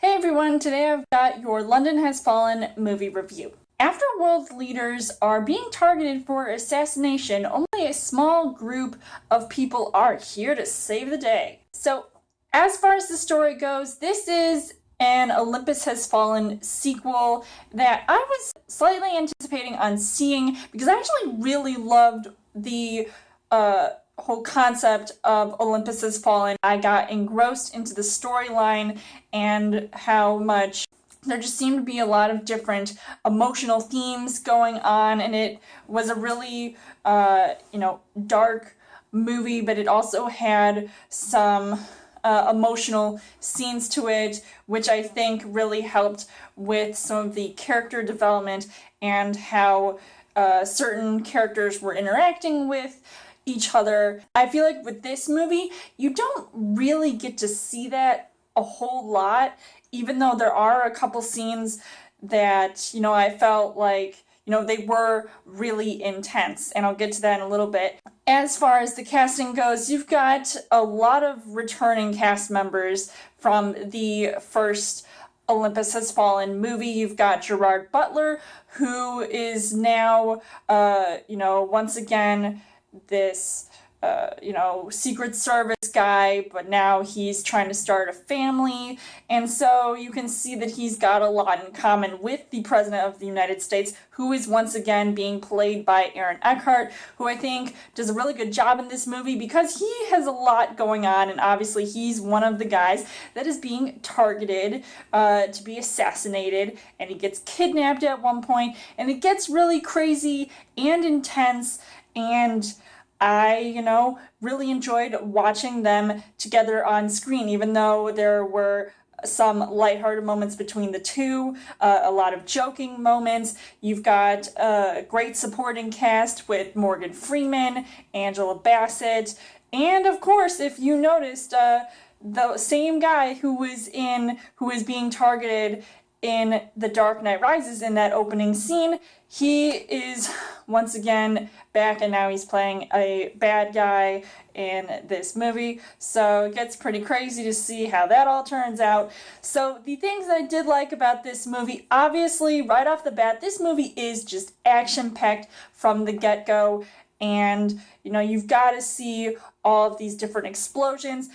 Hey everyone, today I've got your London Has Fallen movie review. After world leaders are being targeted for assassination, only a small group of people are here to save the day. So, as far as the story goes, this is an Olympus Has Fallen sequel that I was slightly anticipating on seeing because I actually really loved the whole concept of Olympus Has Fallen. I got engrossed into the storyline and how much there just seemed to be a lot of different emotional themes going on, and it was a really dark movie, but it also had some emotional scenes to it, which I think really helped with some of the character development and how certain characters were interacting with each other. I feel like with this movie, you don't really get to see that a whole lot, even though there are a couple scenes that, I felt like, they were really intense, and I'll get to that in a little bit. As far as the casting goes, you've got a lot of returning cast members from the first Olympus Has Fallen movie. You've got Gerard Butler, who is now, once again, this Secret Service guy, but now he's trying to start a family, and so you can see that he's got a lot in common with the President of the United States, who is once again being played by Aaron Eckhart, who I think does a really good job in this movie because he has a lot going on, and obviously he's one of the guys that is being targeted to be assassinated, and he gets kidnapped at one point, and it gets really crazy and intense, and I, really enjoyed watching them together on screen, even though there were some lighthearted moments between the two, a lot of joking moments. You've got a great supporting cast with Morgan Freeman, Angela Bassett, and of course, if you noticed, the same guy who is being targeted in The Dark Knight Rises in that opening scene, he is once again back, and now he's playing a bad guy in this movie. So it gets pretty crazy to see how that all turns out. So the things that I did like about this movie, obviously, right off the bat, this movie is just action-packed from the get-go. And, you've got to see all of these different explosions.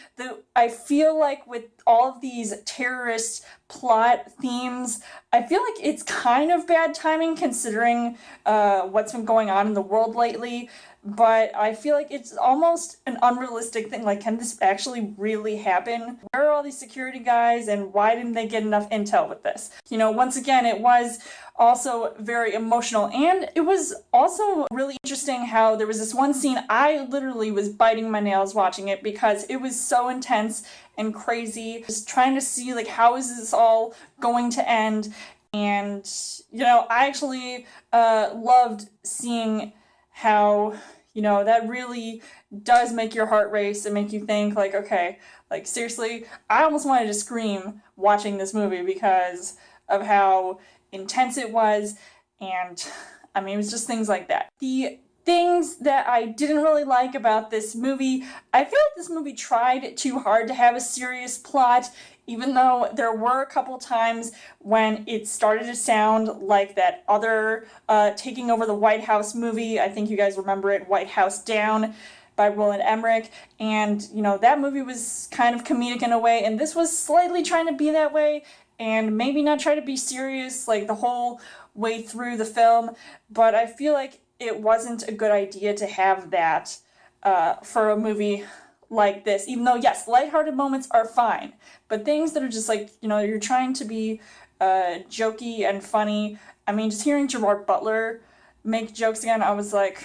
I feel like with all of these terrorist plot themes, I feel like it's kind of bad timing considering what's been going on in the world lately. But I feel like it's almost an unrealistic thing. Like, can this actually really happen? Where are all these security guys, and why didn't they get enough intel with this? Once again, it was also very emotional, and it was also really interesting how there was this one scene I literally was biting my nails watching it because it was so intense and crazy, just trying to see like how is this all going to end. And I actually loved seeing how that really does make your heart race and make you think like, okay, like seriously, I almost wanted to scream watching this movie because of how intense it was. And it was just things like that. The things that I didn't really like about this movie, I feel like this movie tried too hard to have a serious plot, even though there were a couple times when it started to sound like that other Taking Over the White House movie. I think you guys remember it, White House Down by Roland Emmerich. And, that movie was kind of comedic in a way, and this was slightly trying to be that way, and maybe not try to be serious like the whole way through the film. But I feel like it wasn't a good idea to have that for a movie like this, even though, yes, lighthearted moments are fine, but things that are just like, you're trying to be jokey and funny. Just hearing Gerard Butler make jokes again, I was like,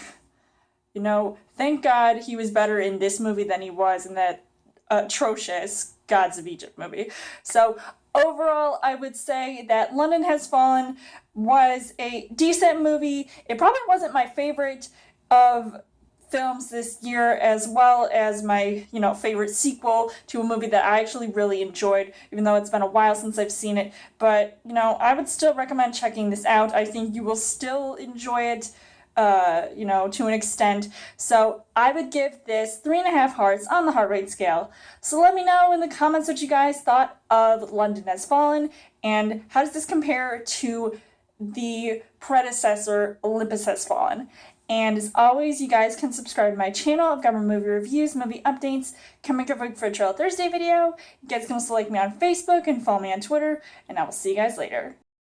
thank God he was better in this movie than he was in that atrocious Gods of Egypt movie. So overall, I would say that London Has Fallen was a decent movie. It probably wasn't my favorite of films this year, as well as my, favorite sequel to a movie that I actually really enjoyed, even though it's been a while since I've seen it. But, I would still recommend checking this out. I think you will still enjoy it. to an extent. So I would give this 3.5 hearts on the heart rate scale. So let me know in the comments what you guys thought of London Has Fallen, and how does this compare to the predecessor, Olympus Has Fallen. And as always, you guys can subscribe to my channel. I've got more movie reviews, movie updates, coming up for a Trail Thursday video. You guys can also like me on Facebook and follow me on Twitter, and I will see you guys later.